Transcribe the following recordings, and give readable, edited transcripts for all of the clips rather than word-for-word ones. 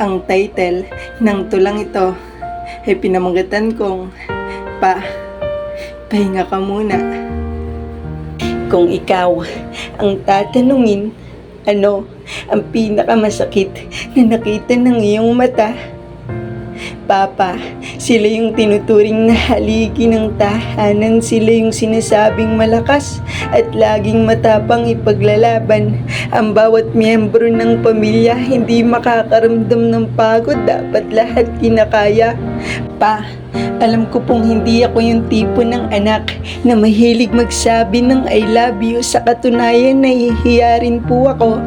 Ang title ng tulang ito ay pinamagatan kong pahinga ka muna. Kung ikaw ang tatanungin, ano ang pinakamasakit na nakita ng iyong mata? Papa, sila yung tinuturing na haligi ng tahanan, sila yung sinasabing malakas at laging matapang ipaglalaban. Ang bawat miyembro ng pamilya hindi makakaramdam ng pagod, dapat lahat kinakaya. Pa, alam ko pong hindi ako yung tipo ng anak na mahilig magsabi ng I love you. Sa katunayan, nahihiya rin po ako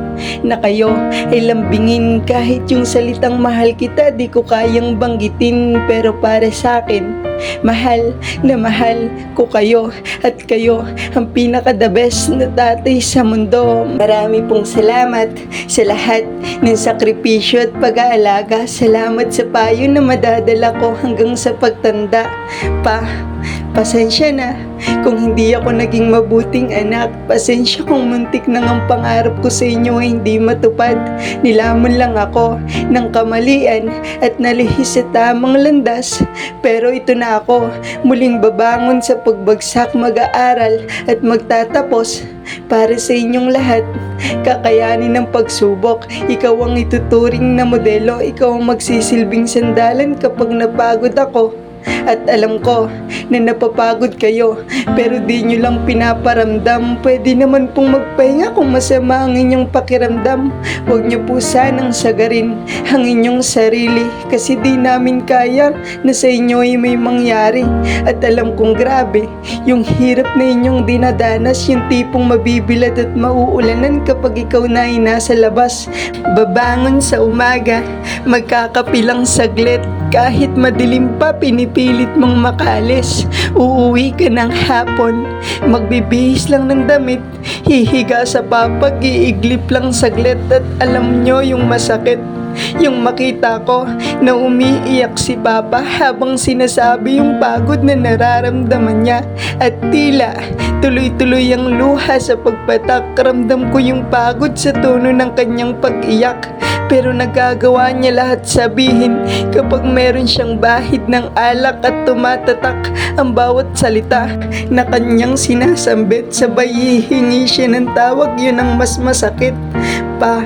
na kayo ay lambingin. Kahit yung salitang mahal kita di ko kayang banggitin, pero para sa akin, mahal na mahal ko kayo, at kayo ang pinaka-the best na tatay sa mundo. Marami pong salamat sa lahat ng sakripisyo at pag-aalaga. Salamat sa payo na madadala ko hanggang sa pagtanda. Pasensya na kung hindi ako naging mabuting anak. Pasensya kung muntik nang ang pangarap ko sa inyo ay hindi matupad. Nilamon lang ako ng kamalian at nalihis sa tamang landas. Pero ito na ako, muling babangon sa pagbagsak, mag-aaral at magtatapos para sa inyong lahat. Kakayanin ng pagsubok. Ikaw ang ituturing na modelo. Ikaw ang magsisilbing sandalan kapag napagod ako. At alam ko na napapagod kayo, pero di nyo lang pinaparamdam. Pwede naman pong magpahinga kung masama ang inyong pakiramdam. Huwag nyo po sanang sagarin ang inyong sarili, kasi di namin kaya na sa inyo ay may mangyari. At alam kong grabe yung hirap na inyong dinadanas, yung tipong mabibilad at mauulanan kapag ikaw na ay nasa labas. Babangon sa umaga, magkakapilang saglit, kahit madilim pa pinipilit mong makaalis. Uuwi ka ng hapon, magbibihis lang ng damit, hihiga sa papag, iiglip lang saglit. At alam nyo yung masakit, yung makita ko na umiiyak si Papa habang sinasabi yung pagod na nararamdaman niya. At tila tuloy-tuloy ang luha sa pagpatak. Ramdam ko yung pagod sa tono ng kanyang pag-iyak, pero nagagawa niya lahat sabihin kapag meron siyang bahid ng alak, at tumatatak ang bawat salita na kanyang sinasambit. Sabay hihingi siya ng tawag, yun ang mas masakit. Pa,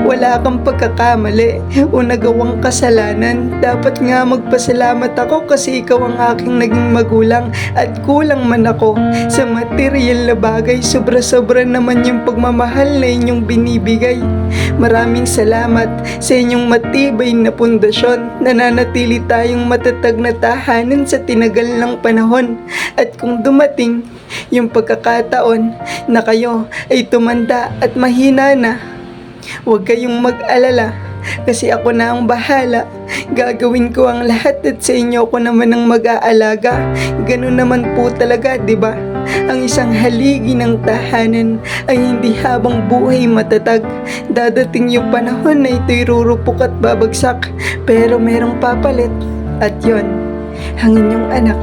wala kang pagkakamali o nagawang kasalanan. Dapat nga magpasalamat ako kasi ikaw ang aking naging magulang, at kulang man ako sa material na bagay, sobra-sobra naman yung pagmamahal na inyong binibigay. Maraming salamat sa inyong matibay na pundasyon. Nananatili tayong matatag na tahanan sa tinagal ng panahon. At kung dumating yung pagkakataon na kayo ay tumanda at mahina na, huwag kayong mag-alala, kasi ako na ang bahala. Gagawin ko ang lahat, at sa inyo ko naman ang mag-aalaga. Ganun naman po talaga, di ba? Ang isang haligi ng tahanan ay hindi habang buhay matatag. Dadating yung panahon na ito'y rurupok at babagsak, pero merong papalit. At yon, ang inyong anak.